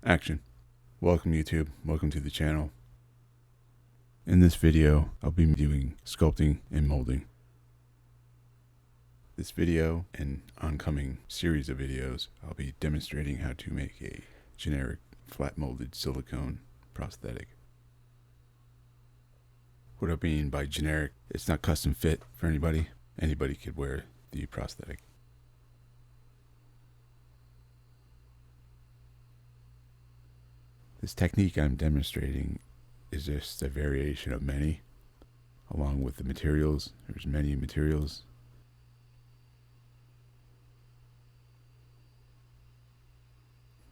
Action. Welcome YouTube, welcome to the channel. In this video, I'll be doing sculpting and molding. This video and oncoming series of videos, I'll be demonstrating how to make a generic flat molded silicone prosthetic. What I mean by generic, it's not custom fit for anybody. Anybody could wear the prosthetic. This technique I'm demonstrating is just a variation of many, along with the materials. There's many materials.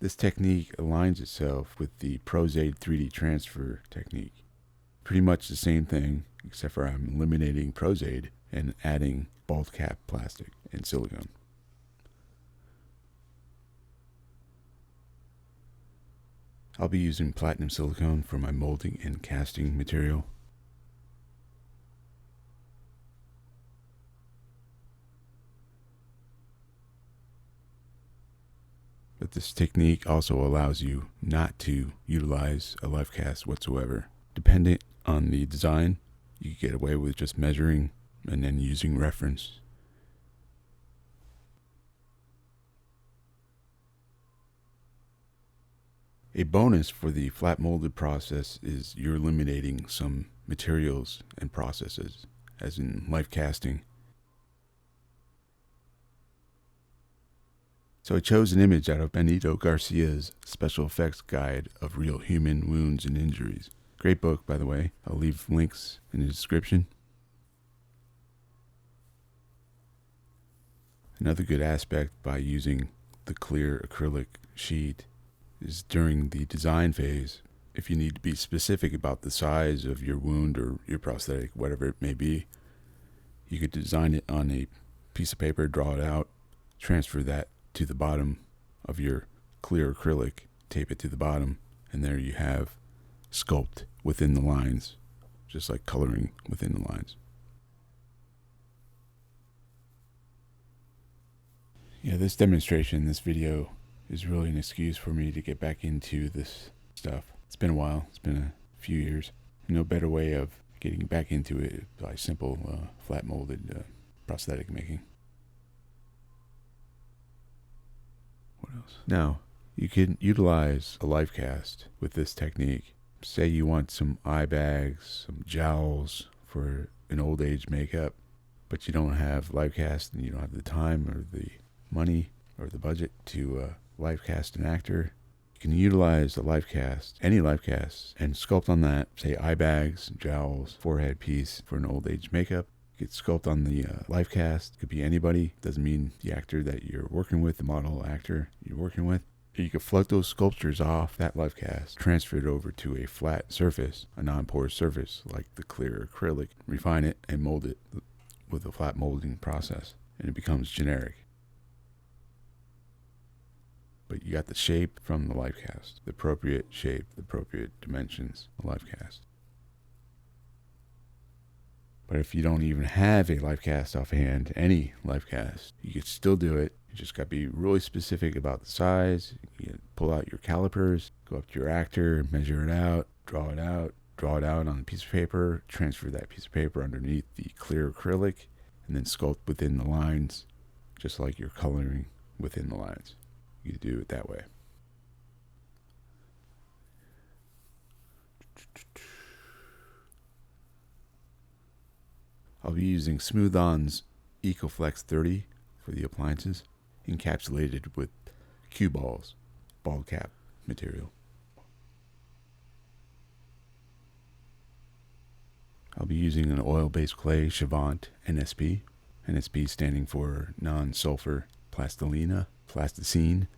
This technique aligns itself with the Prosthetics 3D transfer technique. Pretty much the same thing, except for I'm eliminating Prosthetics and adding bald cap plastic and silicone. I'll be using platinum silicone for my molding and casting material. But this technique also allows you not to utilize a lifecast whatsoever. Dependent on the design, you can get away with just measuring and then using reference. A bonus for the flat molded process is you're eliminating some materials and processes, as in life casting. So I chose an image out of Benito Garcia's Special Effects Guide of Real Human Wounds and Injuries. Great book, by the way. I'll leave links in the description. Another good aspect by using the clear acrylic sheet is during the design phase, if you need to be specific about the size of your wound or your prosthetic, whatever it may be, you could design it on a piece of paper, draw it out, transfer that to the bottom of your clear acrylic, tape it to the bottom, and there you have sculpt within the lines, just like coloring within the lines. Yeah, this demonstration, this video, is really an excuse for me to get back into this stuff. It's been a while. It's been a few years. No better way of getting back into it by simple flat molded prosthetic making. What else? Now, you can utilize a life cast with this technique. Say you want some eye bags, some jowls for an old age makeup, but you don't have life cast and you don't have the time or the money or the budget to life cast an actor. You can utilize the life cast, any life cast, and sculpt on that, say eye bags, jowls, forehead piece for an old age makeup. You could sculpt on the life cast. Could be anybody. Doesn't mean the actor that you're working with, the model actor you're working with. You could float those sculptures off that life cast, transfer it over to a flat surface, a non-porous surface like the clear acrylic, refine it and mold it with a flat molding process, and it becomes generic. But you got the shape from the life cast, the appropriate shape, the appropriate dimensions, the life cast. But if you don't even have a life cast offhand, any life cast, you could still do it. You just got to be really specific about the size. You pull out your calipers, go up to your actor, measure it out, draw it out on a piece of paper, transfer that piece of paper underneath the clear acrylic, and then sculpt within the lines, just like you're coloring within the lines. You do it that way. I'll be using Smooth On's EcoFlex 30 for the appliances, encapsulated with cue balls, bald cap material. I'll be using an oil-based clay Chavant NSP, NSP standing for non-sulfur plastilina, plasticine.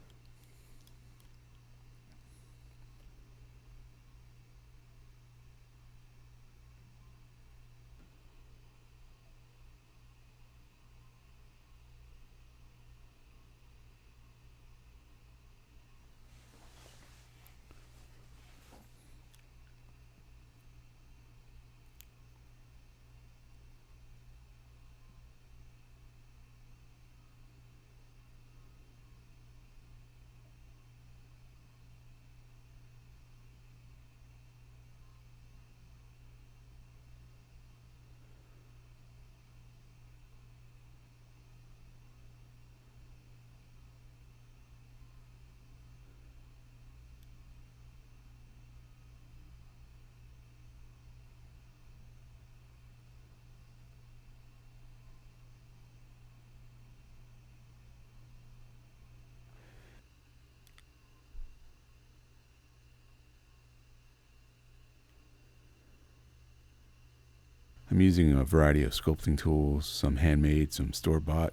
I'm using a variety of sculpting tools, some handmade, some store-bought,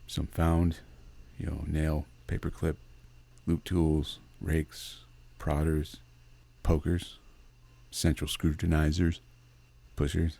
some found, nail, paperclip, loop tools, rakes, prodders, pokers, central scrutinizers, pushers.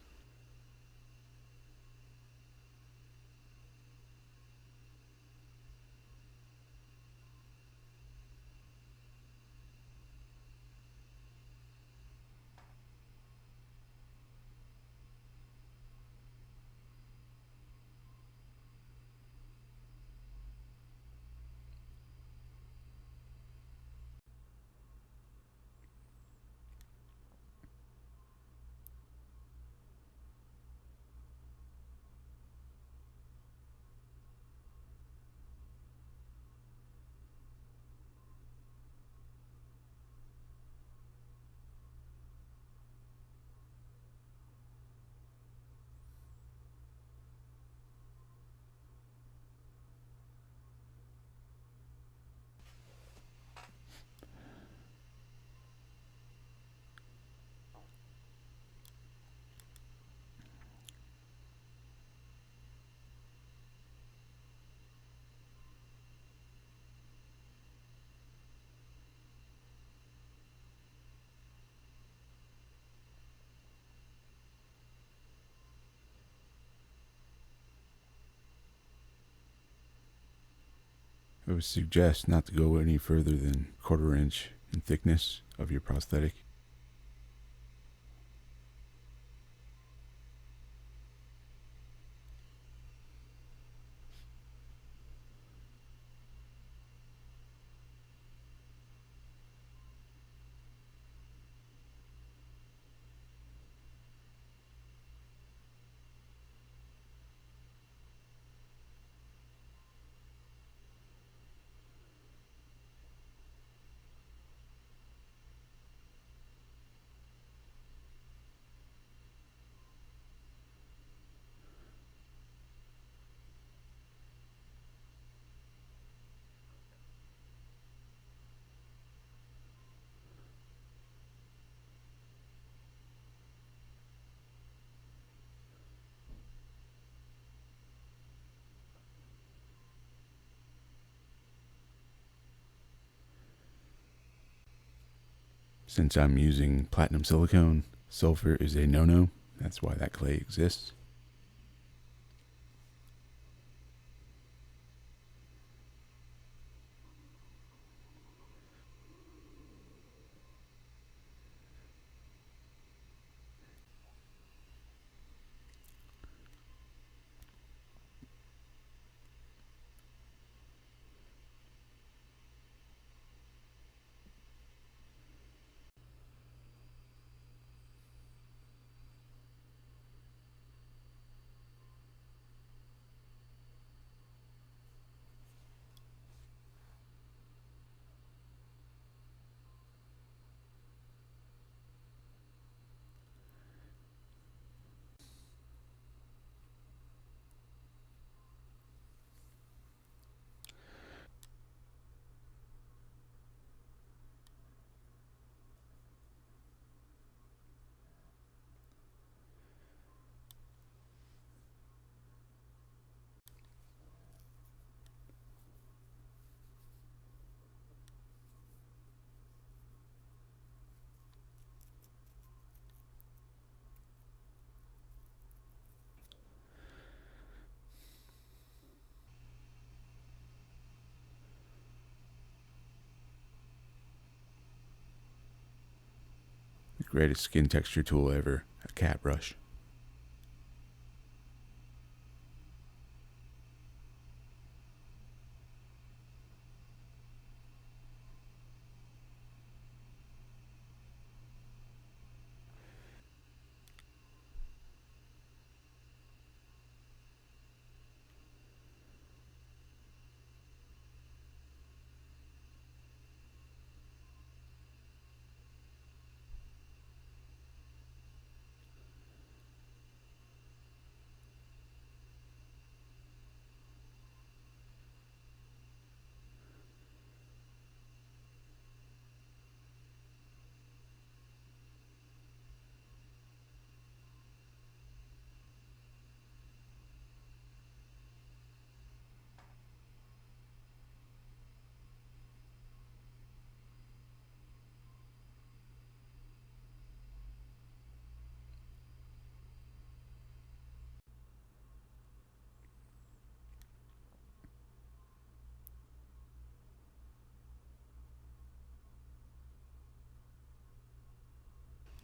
I would suggest not to go any further than 1/4 inch in thickness of your prosthetic. Since I'm using platinum silicone, sulfur is a no-no. That's why that clay exists. The greatest skin texture tool ever, a cat brush.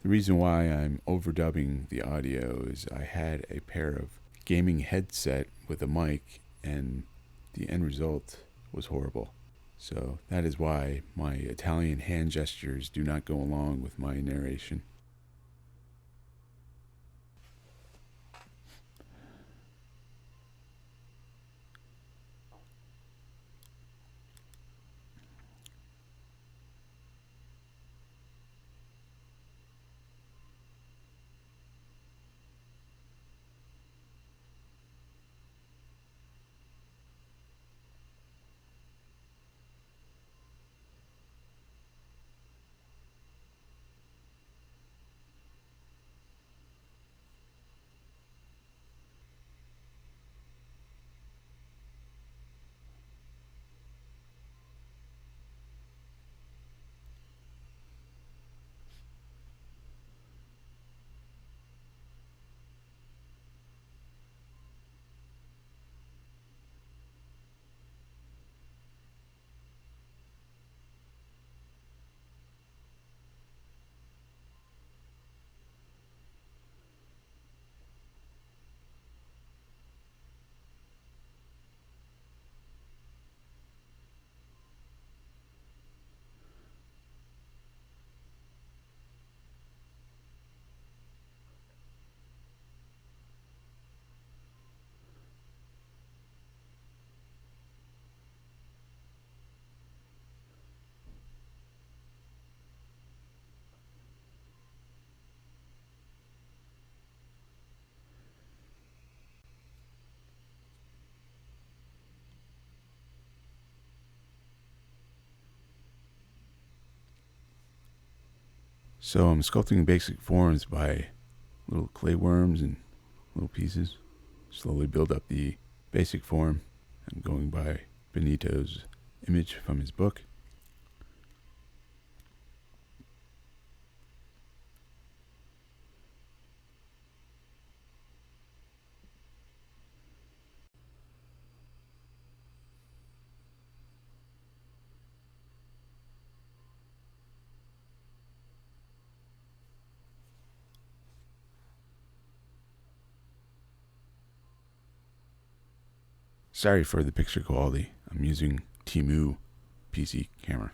The reason why I'm overdubbing the audio is I had a pair of gaming headset with a mic, and the end result was horrible. So that is why my Italian hand gestures do not go along with my narration. So I'm sculpting basic forms by little clay worms and little pieces. Slowly build up the basic form. I'm going by Benito's image from his book. Sorry for the picture quality. I'm using Temu PC camera.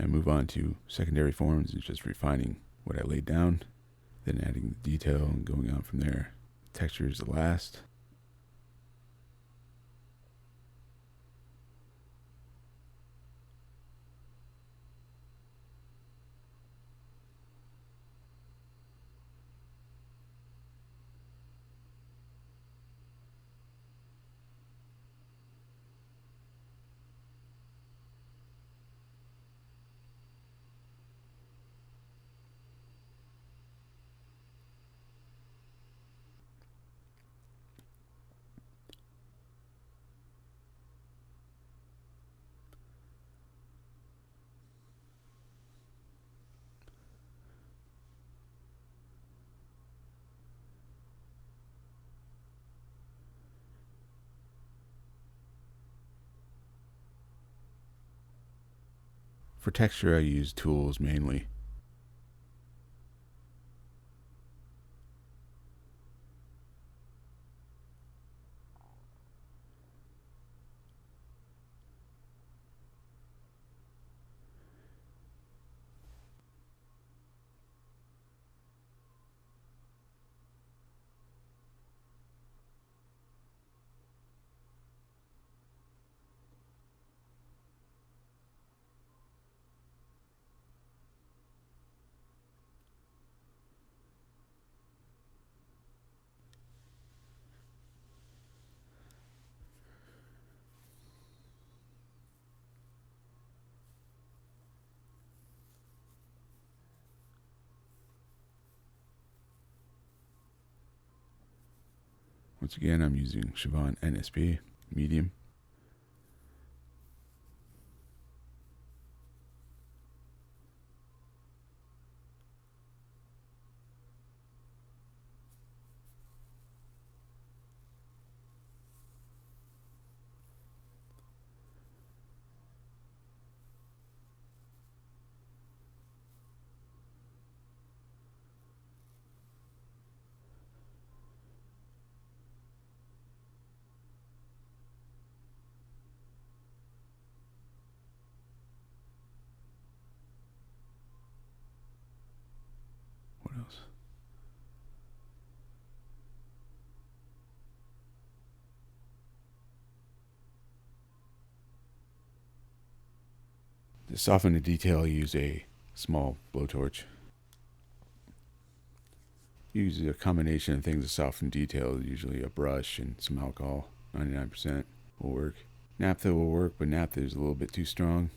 I move on to secondary forms and just refining what I laid down, then adding the detail and going on from there. Texture is the last. For texture, I use tools mainly. Once again, I'm using Silicone NSP medium. What else? To soften the detail, I use a small blowtorch. Use a combination of things to soften detail, usually a brush and some alcohol. 99% will work. Naphtha will work, but naphtha is a little bit too strong.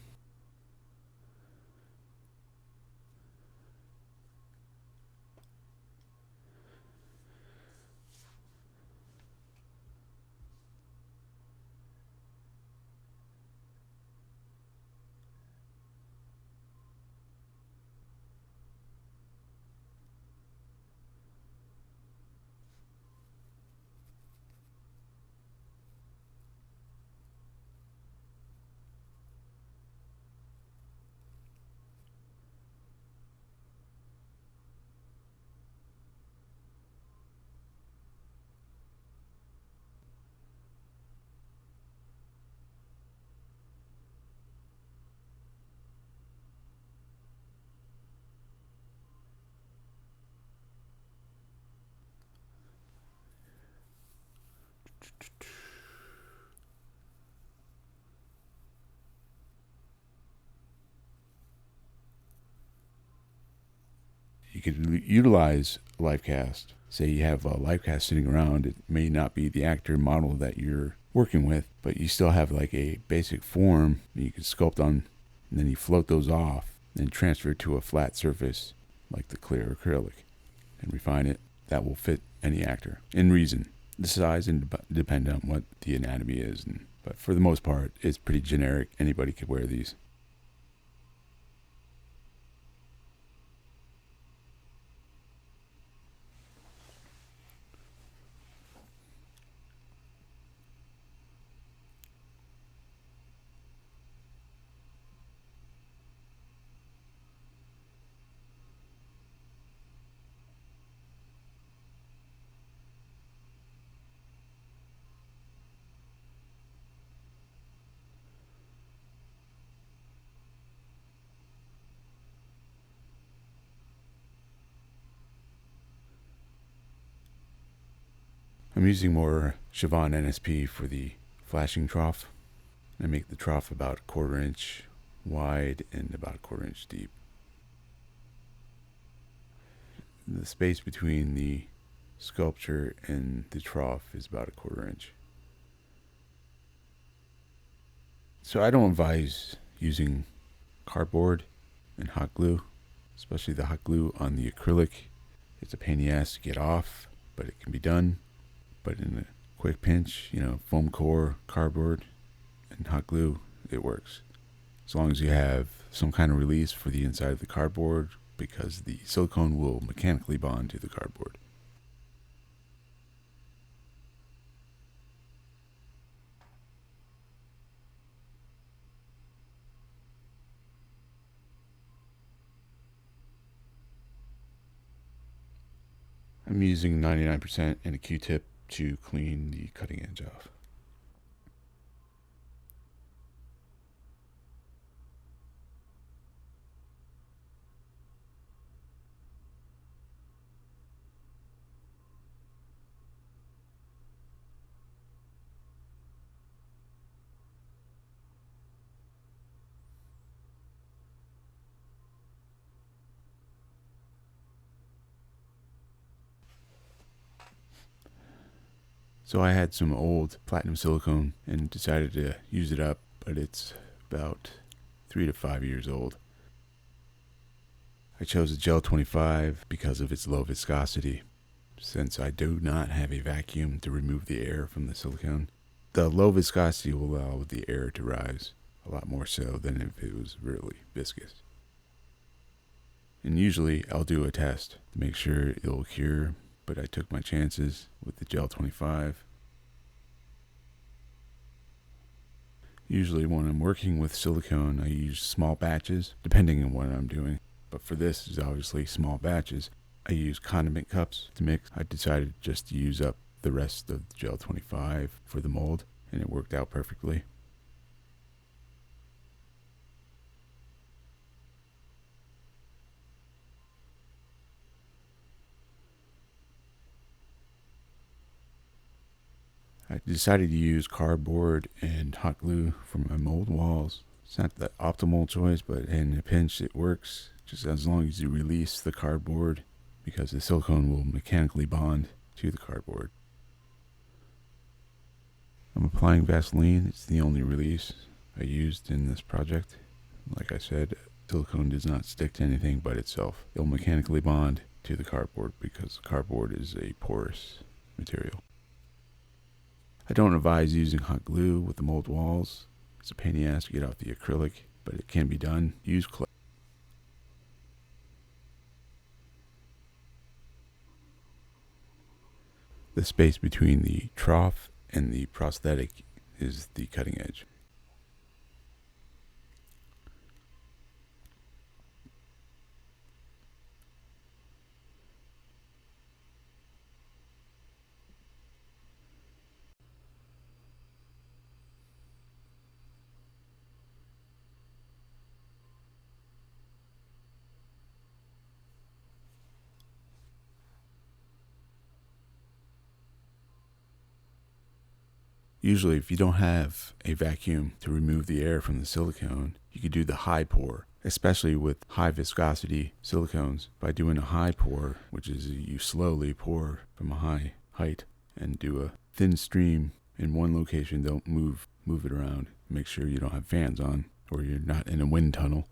You could utilize a lifecast. Say you have a lifecast sitting around. It may not be the actor model that you're working with, but you still have like a basic form you can sculpt on, and then you float those off and transfer it to a flat surface like the clear acrylic and refine it. That will fit any actor in reason. The size and depend on what the anatomy is, but for the most part, it's pretty generic. Anybody could wear these. I'm using more Silicone NSP for the flashing trough. I make the trough about 1/4 inch wide and about 1/4 inch deep. The space between the sculpture and the trough is about 1/4 inch. So I don't advise using cardboard and hot glue, especially the hot glue on the acrylic. It's a pain in the ass to get off, but it can be done. But in a quick pinch, foam core, cardboard, and hot glue, it works. As long as you have some kind of release for the inside of the cardboard, because the silicone will mechanically bond to the cardboard. I'm using 99% and a Q-tip to clean the cutting edge off. So I had some old platinum silicone and decided to use it up, but it's about 3 to 5 years old. I chose a gel 25 because of its low viscosity. since I do not have a vacuum to remove the air from the silicone. The low viscosity will allow the air to rise, a lot more so than if it was really viscous. And usually I'll do a test to make sure it'll cure, but I took my chances with the Gel 25. Usually when I'm working with silicone, I use small batches, depending on what I'm doing. But for this, it's obviously small batches. I use condiment cups to mix. I decided just to use up the rest of the Gel 25 for the mold, and it worked out perfectly. I decided to use cardboard and hot glue for my mold walls. It's not the optimal choice, but in a pinch it works, just as long as you release the cardboard, because the silicone will mechanically bond to the cardboard. I'm applying Vaseline. It's the only release I used in this project. Like I said, silicone does not stick to anything but itself. It'll mechanically bond to the cardboard because the cardboard is a porous material. I don't advise using hot glue with the mold walls. It's a pain in the ass to get off the acrylic, but it can be done. Use clay. The space between the trough and the prosthetic is the cutting edge. Usually, if you don't have a vacuum to remove the air from the silicone, you could do the high pour, especially with high viscosity silicones. By doing a high pour, which is you slowly pour from a high height and do a thin stream in one location, don't move it around. Make sure you don't have fans on or you're not in a wind tunnel.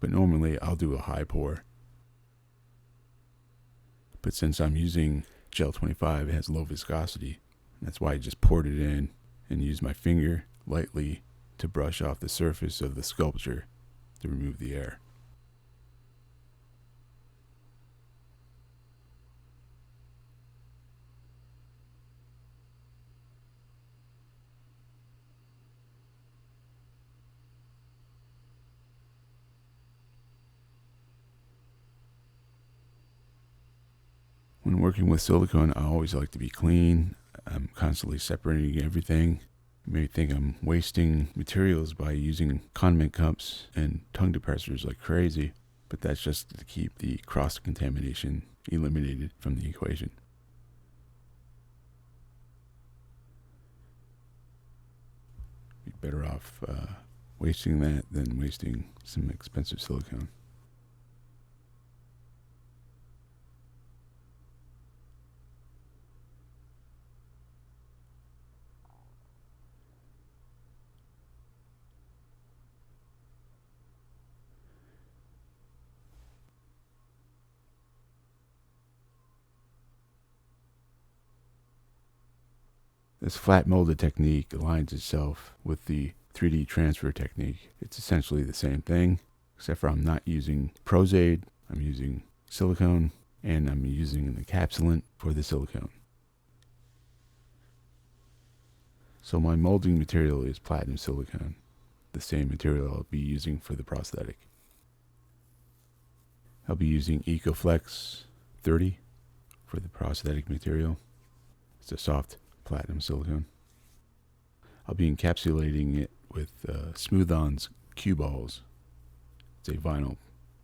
But normally I'll do a high pour. But since I'm using Gel 25, it has low viscosity. That's why I just poured it in and used my finger lightly to brush off the surface of the sculpture to remove the air. When working with silicone, I always like to be clean. I'm constantly separating everything. You may think I'm wasting materials by using condiment cups and tongue depressors like crazy, but that's just to keep the cross-contamination eliminated from the equation. You're better off wasting that than wasting some expensive silicone. This flat molded technique aligns itself with the 3D transfer technique. It's essentially the same thing, except for I'm not using Prosade, I'm using silicone, and I'm using an encapsulant for the silicone. So my molding material is platinum silicone, the same material I'll be using for the prosthetic. I'll be using EcoFlex 30 for the prosthetic material. It's a soft platinum silicone. I'll be encapsulating it with Smooth-On's cue balls. It's a vinyl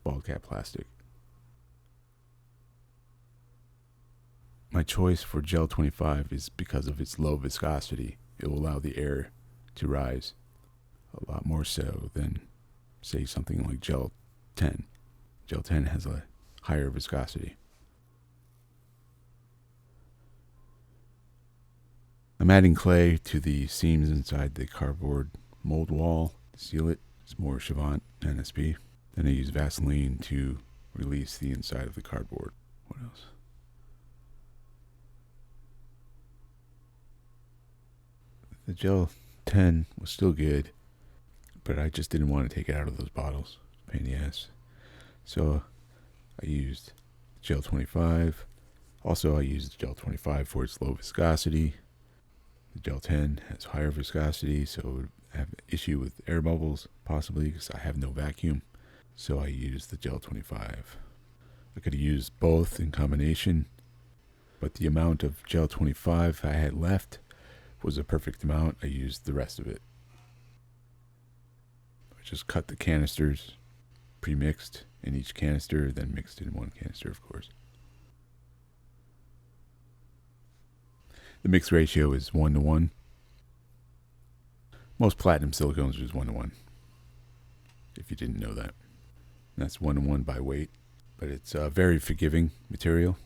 ball cap plastic. My choice for Gel 25 is because of its low viscosity. it will allow the air to rise a lot more so than, say, something like Gel 10. Gel 10 has a higher viscosity. I'm adding clay to the seams inside the cardboard mold wall to seal it. It's more Chavant NSP. Then I use Vaseline to release the inside of the cardboard. What else? The Gel 10 was still good, but I just didn't want to take it out of those bottles. Pain in the ass. So I used Gel 25. Also, I used Gel 25 for its low viscosity. The Gel 10 has higher viscosity, so it would have an issue with air bubbles, possibly, because I have no vacuum. So I used the Gel 25. I could have used both in combination, but the amount of Gel 25 I had left was a perfect amount. I used the rest of it. I just cut the canisters, pre-mixed in each canister, then mixed in one canister, of course. The mix ratio is 1:1. Most platinum silicones is 1:1, if you didn't know that. And that's 1:1 by weight, but it's a very forgiving material.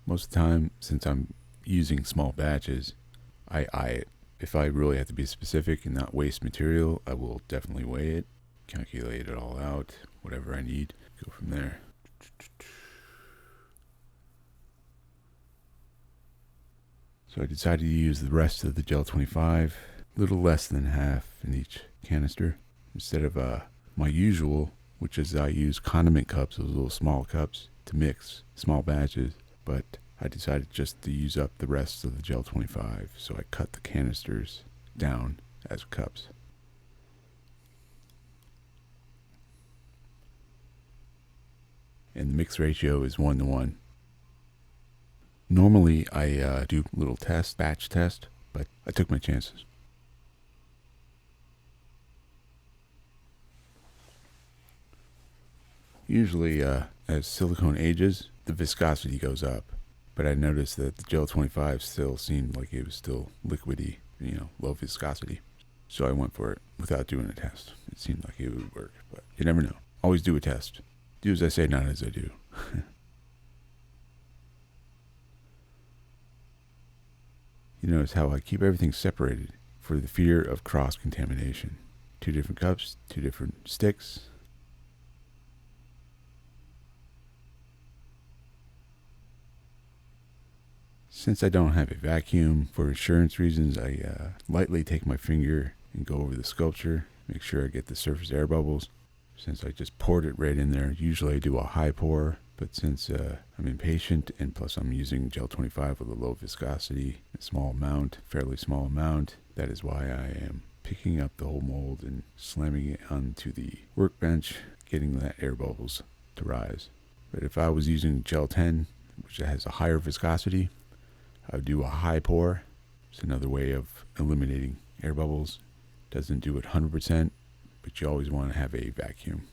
Most of the time, since I'm using small batches, I eye it. If I really have to be specific and not waste material, I will definitely weigh it, calculate it all out, whatever I need, go from there. So I decided to use the rest of the Gel 25, a little less than half in each canister, instead of my usual, which is I use condiment cups, those little small cups, to mix small batches, but I decided just to use up the rest of the Gel 25, so I cut the canisters down as cups. And the mix ratio is 1:1. Normally I do a little batch test, but I took my chances. Usually as silicone ages, the viscosity goes up, but I noticed that the Gel 25 still seemed like it was still liquidy, low viscosity. So I went for it without doing a test. It seemed like it would work, but you never know. Always do a test. Do as I say, not as I do. You notice how I keep everything separated for the fear of cross-contamination. 2 different cups, 2 different sticks. Since I don't have a vacuum, for insurance reasons, I lightly take my finger and go over the sculpture, make sure I get the surface air bubbles. Since I just poured it right in there, usually I do a high pour, but since I'm impatient and plus I'm using Gel 25 with a low viscosity, fairly small amount, that is why I am picking up the whole mold and slamming it onto the workbench, getting that air bubbles to rise. But if I was using Gel 10, which has a higher viscosity, I would do a high pour. It's another way of eliminating air bubbles. Doesn't do it 100%, but you always want to have a vacuum.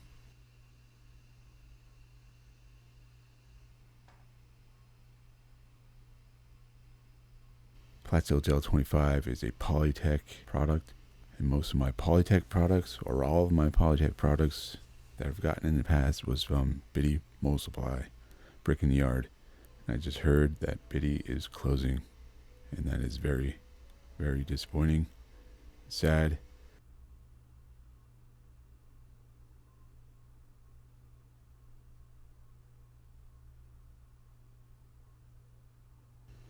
Platsil Gel 25 is a Polytech product, and most of my Polytech products, or all of my Polytech products that I've gotten in the past, was from Biddy Mold Supply, Brick in the Yard. And I just heard that Biddy is closing, and that is very, very disappointing, sad.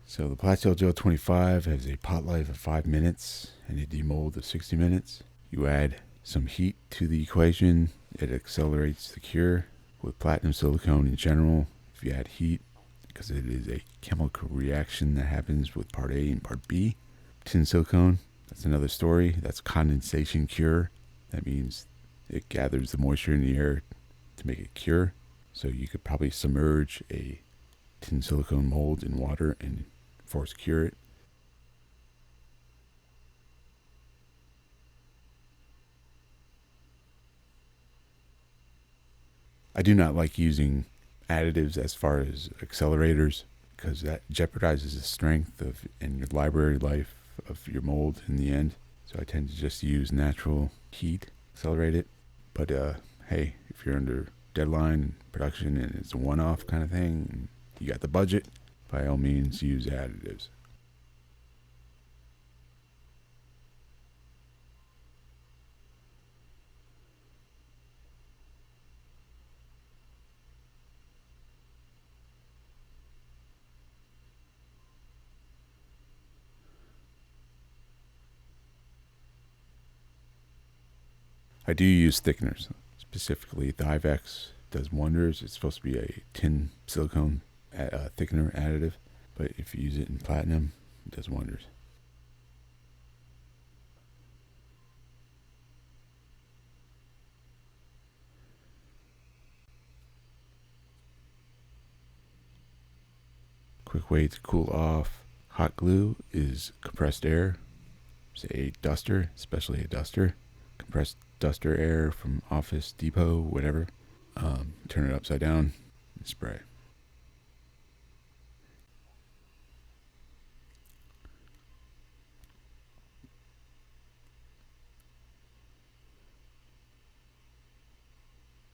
So the Platsil Gel 25 has a pot life of 5 minutes and a demold of 60 minutes. You add some heat to the equation, it accelerates the cure. With platinum silicone in general, if you add heat, because it is a chemical reaction that happens with part A and part B. Tin silicone, that's another story. That's condensation cure. That means it gathers the moisture in the air to make it cure. So you could probably submerge a tin silicone mold in water and force cure it. I do not like using additives as far as accelerators, because that jeopardizes the strength of and your library life of your mold in the end. So I tend to just use natural heat, accelerate it. But hey, if you're under deadline production and it's a one-off kind of thing, and you got the budget, by all means use additives. I do use thickeners, specifically Thivex does wonders. It's supposed to be a tin silicone thickener additive, but if you use it in platinum, it does wonders. Quick way to cool off hot glue is compressed air. Say a duster, especially a duster. Compressed duster air from Office Depot, whatever. Turn it upside down and spray.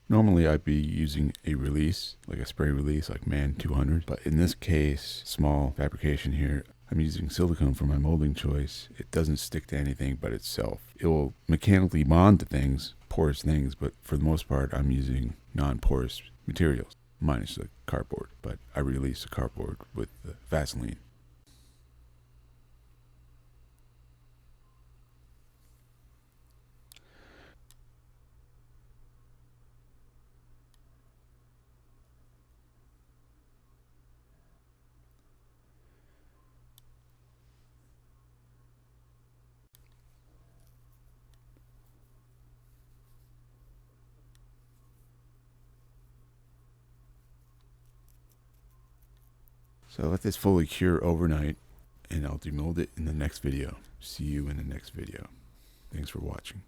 Normally I'd be using a release, like a spray release, like Man 200. But in this case, small fabrication here, I'm using silicone for my molding choice. It doesn't stick to anything but itself. It will mechanically bond to things, porous things, but for the most part, I'm using non-porous materials, minus the cardboard. But I release the cardboard with the Vaseline. So let this fully cure overnight, and I'll demold it in the next video. See you in the next video. Thanks for watching.